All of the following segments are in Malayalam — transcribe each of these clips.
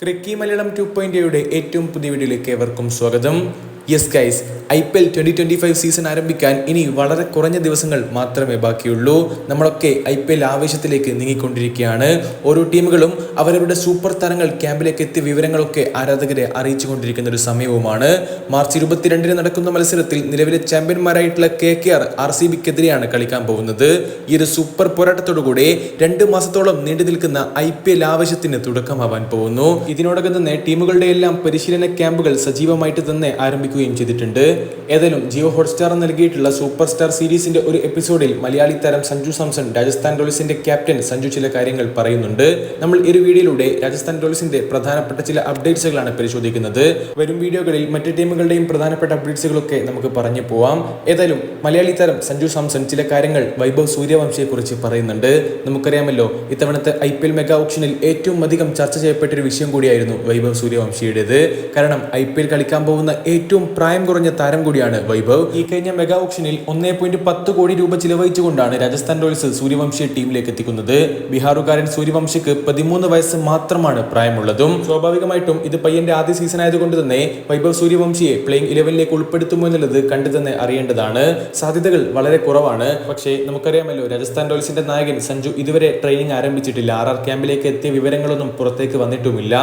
ക്രിക്കി മലയാളം 2.0 ഏറ്റവും പുതിയ വീഡിയോയിലേക്ക് ഏവർക്കും സ്വാഗതം. യെസ് ഗൈസ്, IPL 2025 സീസൺ ആരംഭിക്കാൻ ഇനി വളരെ കുറഞ്ഞ ദിവസങ്ങൾ മാത്രമേ ബാക്കിയുള്ളൂ. നമ്മളൊക്കെ IPL ആവേശത്തിലേക്ക് നീങ്ങിക്കൊണ്ടിരിക്കുകയാണ്. ഓരോ ടീമുകളും അവരവരുടെ സൂപ്പർ താരങ്ങൾ ക്യാമ്പിലേക്ക് എത്തിയ വിവരങ്ങളൊക്കെ ആരാധകരെ അറിയിച്ചുകൊണ്ടിരിക്കുന്ന ഒരു സമയവുമാണ്. മാർച്ച് 22 നടക്കുന്ന മത്സരത്തിൽ നിലവിലെ ചാമ്പ്യന്മാരായിട്ടുള്ള KKR RCBക്കെതിരെയാണ് കളിക്കാൻ പോകുന്നത്. ഈ ഒരു സൂപ്പർ പോരാട്ടത്തോടുകൂടി 2 മാസത്തോളം നീണ്ടു നിൽക്കുന്ന IPL ആവേശത്തിന് തുടക്കമാവാൻ പോകുന്നു. ഇതിനോടകം തന്നെ ടീമുകളുടെ എല്ലാം പരിശീലന ക്യാമ്പുകൾ സജീവമായിട്ട് തന്നെ ആരംഭിക്കുകയും ചെയ്തിട്ടുണ്ട്. ഏതായാലും ജിയോ ഹോട്ട്സ്റ്റാർ നൽകിയിട്ടുള്ള സൂപ്പർ സ്റ്റാർ സീരീസിന്റെ ഒരു എപ്പിസോഡിൽ മലയാളി താരം സഞ്ജു സാംസൺ രാജസ്ഥാൻ റോയൽസിന്റെ ക്യാപ്റ്റൻ സഞ്ജു ചില കാര്യങ്ങൾ പറയുന്നുണ്ട്. നമ്മൾ ഈ ഒരു വീഡിയോയിലൂടെ രാജസ്ഥാൻ റോയൽസിന്റെ പ്രധാനപ്പെട്ട ചില അപ്ഡേറ്റ്സുകളാണ് പരിശോധിക്കുന്നത്. വരും വീഡിയോകളിൽ മറ്റു ടീമുകളുടെയും പ്രധാനപ്പെട്ട അപ്ഡേറ്റ്സുകളൊക്കെ നമുക്ക് പറഞ്ഞു പോവാം. ഏതായാലും മലയാളി താരം സഞ്ജു സാംസൺ ചില കാര്യങ്ങൾ വൈഭവ് സൂര്യവംശിയെ കുറിച്ച് പറയുന്നുണ്ട്. നമുക്കറിയാമല്ലോ, ഇത്തവണത്തെ IPL മെഗാ ഓപ്ഷനിൽ ഏറ്റവും അധികം ചർച്ച ചെയ്യപ്പെട്ട ഒരു വിഷയം കൂടിയായിരുന്നു വൈഭവ് സൂര്യവംശിയുടേത്. കാരണം IPL കളിക്കാൻ പോകുന്ന ഏറ്റവും പ്രായം കുറഞ്ഞ താരം കൂടിയാണ് വൈഭവ്. ഈ കഴിഞ്ഞ മെഗാ ഓപ്ഷനിൽ 1.10 കോടി രൂപ ചിലവഴിച്ചുകൊണ്ടാണ് രാജസ്ഥാൻ റോയൽസ് സൂര്യവംശിയെ ടീമിലേക്ക് എത്തിക്കുന്നത്. ബീഹാറുകാരൻ സൂര്യവംശിക്ക് 13 വയസ്സ് മാത്രമാണ് പ്രായമുള്ളതും. സ്വാഭാവികമായിട്ടും ഇത് പയ്യന്റെ ആദ്യ സീസൺ ആയതുകൊണ്ട് തന്നെ വൈഭവ് സൂര്യവംശിയെ പ്ലേയിങ് 11ലേക്ക് ഉൾപ്പെടുത്തുമോ എന്നുള്ളത് കണ്ടു തന്നെ അറിയേണ്ടതാണ്. സാധ്യതകൾ വളരെ കുറവാണ്. പക്ഷേ നമുക്കറിയാമല്ലോ, രാജസ്ഥാൻ റോയൽസിന്റെ നായകൻ സഞ്ജു ഇതുവരെ ട്രെയിനിങ് ആരംഭിച്ചിട്ടില്ല. RR ക്യാമ്പിലേക്ക് എത്തിയ വിവരങ്ങളൊന്നും പുറത്തേക്ക് വന്നിട്ടുമില്ല.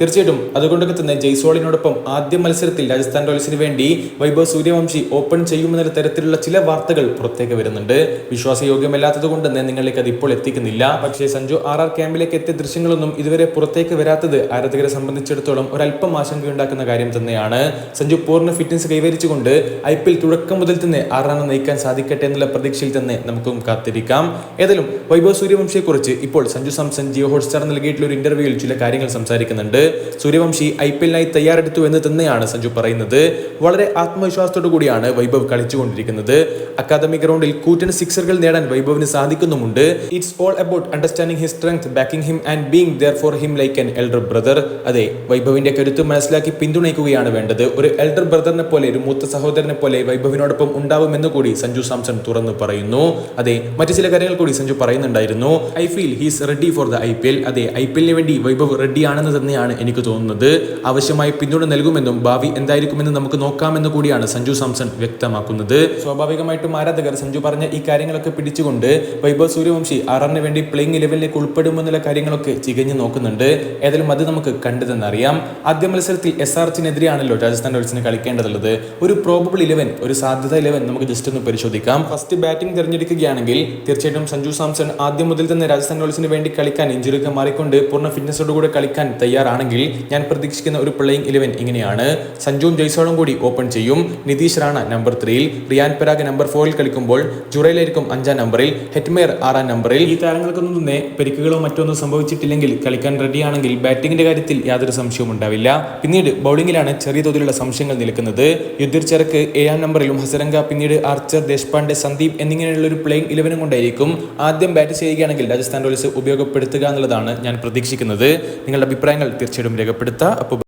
തീർച്ചയായിട്ടും അതുകൊണ്ടൊക്കെ തന്നെ ജയ്സ്വാളിനോടൊപ്പം ആദ്യ മത്സരത്തിൽ രാജസ്ഥാൻ റോയൽസിന് വേണ്ടി വൈഭവ് സൂര്യവംശി ഓപ്പൺ ചെയ്യുമെന്ന തരത്തിലുള്ള ചില വാർത്തകൾ പുറത്തേക്ക് വരുന്നുണ്ട്. വിശ്വാസയോഗ്യമല്ലാത്തത് കൊണ്ട് തന്നെ നിങ്ങളിലേക്ക് അത് ഇപ്പോൾ എത്തിക്കുന്നില്ല. പക്ഷേ സഞ്ജു RR ക്യാമ്പിലേക്ക് എത്തിയ ദൃശ്യങ്ങളൊന്നും ഇതുവരെ പുറത്തേക്ക് വരാത്തത് ആരാധകരെ സംബന്ധിച്ചിടത്തോളം ഒരല്പം ആശങ്കയുണ്ടാക്കുന്ന കാര്യം തന്നെയാണ്. സഞ്ജു പൂർണ്ണ ഫിറ്റ്നസ് കൈവരിച്ചുകൊണ്ട് IPL തുടക്കം മുതൽ തന്നെ RR നയിക്കാൻ സാധിക്കട്ടെ എന്നുള്ള പ്രതീക്ഷയിൽ തന്നെ നമുക്കും കാത്തിരിക്കാം. ഏതായാലും വൈഭവ് സൂര്യവംശിയെ കുറിച്ച് ഇപ്പോൾ സഞ്ജു സാംസൺ ജിയോ ഹോട്ട്സ്റ്റാർ നൽകിയിട്ടുള്ള ഒരു ഇന്റർവ്യൂവിൽ ചില കാര്യങ്ങൾ സംസാരിക്കുന്നുണ്ട്. സൂര്യവംശി IPL-നായി തയ്യാറെടുത്തു എന്ന് തന്നെയാണ് സഞ്ജു പറയുന്നത്. വളരെ ആത്മവിശ്വാസത്തോടു കൂടിയാണ് വൈഭവ് കളിച്ചുകൊണ്ടിരിക്കുന്നത്. അക്കാദമിക് ഗ്രൗണ്ടിൽ കൂറ്റൻ സിക്സറുകൾ നേടാൻ വൈഭവിന് സാധിക്കുന്നുമുണ്ട്. It's all about understanding his strength, backing him and being there for him like an elder brother. അതെ, വൈഭവിന്റെ കരുത്ത് മനസ്സിലാക്കി പിന്തുണയ്ക്കുകയാണ് വേണ്ടത്. ഒരു എൽഡർ ബ്രദറിനെ പോലെ, ഒരു മൂത്ത സഹോദരനെ പോലെ വൈഭവിനോടൊപ്പം ഉണ്ടാവുമെന്ന് കൂടി സഞ്ജു സാംസൺ തുറന്നു പറയുന്നു. അതെ, മറ്റു ചില കാര്യങ്ങൾ കൂടി സഞ്ജു പറയുന്നുണ്ടായിരുന്നു. I feel he's ready for the IPL. അതെ, IPL-ന് വേണ്ടി വൈഭവ് റെഡിയാണെന്ന് തന്നെയാണ് എനിക്ക് തോന്നുന്നത്. ആവശ്യമായ പിന്തുണ നൽകുമെന്നും ഭാവി എന്തായിരിക്കുമെന്ന് നമുക്ക് നോക്കാമെന്ന് കൂടിയാണ് സഞ്ജു സാംസൺ വ്യക്തമാക്കുന്നത്. സ്വാഭാവികമായിട്ടും ആരാധകർ സഞ്ജു പറഞ്ഞ ഈ കാര്യങ്ങളൊക്കെ പിടിച്ചുകൊണ്ട് വൈഭവ് സൂര്യവംശി RR-ന് വേണ്ടി പ്ലേയിങ് 11ലേക്ക് ഉൾപ്പെടുമെന്നുള്ള കാര്യങ്ങളൊക്കെ ചികഞ്ഞു നോക്കുന്നുണ്ട്. ഏതായാലും അത് നമുക്ക് കണ്ടു തന്നറിയാം. ആദ്യ മത്സരത്തിൽ SRH-നെതിരെയാണല്ലോ രാജസ്ഥാൻ റോയൽസിന് കളിക്കേണ്ടതുള്ളത്. ഒരു പ്രോബബിൾ 11, ഒരു സാധ്യത 11 നമുക്ക് ജസ്റ്റ് ഒന്ന് പരിശോധിക്കാം. ഫസ്റ്റ് ബാറ്റിംഗ് തിരഞ്ഞെടുക്കുകയാണെങ്കിൽ തീർച്ചയായിട്ടും സഞ്ജു സാംസൺ ആദ്യം മുതൽ തന്നെ രാജസ്ഥാൻ റോയൽസിന് വേണ്ടി കളിക്കാൻ, ഇഞ്ചുറിയൊക്കെ മാറിക്കൊണ്ട് പൂർണ്ണ ഫിറ്റ്നസോടുകൂടെ കളിക്കാൻ തയ്യാറാണെങ്കിൽ ഞാൻ പ്രതീക്ഷിക്കുന്ന ഒരു പ്ലേയിങ് 11 ഇങ്ങനെയാണ്. സഞ്ജുവും ജയ്സ്വാളും കൂടി ഓപ്പൺ ചെയ്യും. നിതീഷ് റാണ നമ്പർ 3-ൽ, റിയാൻ പരാഗ് നമ്പർ 4-ൽ കളിക്കുമ്പോൾ ജുറൈലായിരിക്കും 5-ാം നമ്പറിൽ, ഹെറ്റ്മെയർ 6-ാം നമ്പറിൽ. ഈ താരങ്ങൾക്കൊന്നും തന്നെ പരിക്കുകളോ മറ്റൊന്നും സംഭവിച്ചിട്ടില്ലെങ്കിൽ കളിക്കാൻ റെഡിയാണെങ്കിൽ ബാറ്റിംഗിന്റെ കാര്യത്തിൽ യാതൊരു സംശയവും ഉണ്ടാവില്ല. പിന്നീട് ബൗളിംഗിലാണ് ചെറിയ തോതിലുള്ള സംശയങ്ങൾ നിൽക്കുന്നത്. യുദ്ധർ ചരക്ക് 7-ാം നമ്പറിലും, ഹസരംഗ, പിന്നീട് ആർച്ചർ, ദേശ്പാണ്ഡെ, സന്ദീപ് എന്നിങ്ങനെയുള്ള ഒരു പ്ലേയിങ് 11 കൊണ്ടായിരിക്കും ആദ്യം ബാറ്റ് ചെയ്യുകയാണെങ്കിൽ രാജസ്ഥാൻ റോയൽസ് ഉപയോഗപ്പെടുത്തുക എന്നുള്ളതാണ് ഞാൻ പ്രതീക്ഷിക്കുന്നത്. നിങ്ങളുടെ അഭിപ്രായങ്ങൾ തീർച്ചയായിട്ടും രേഖപ്പെടുത്തുക. അപ്പോൾ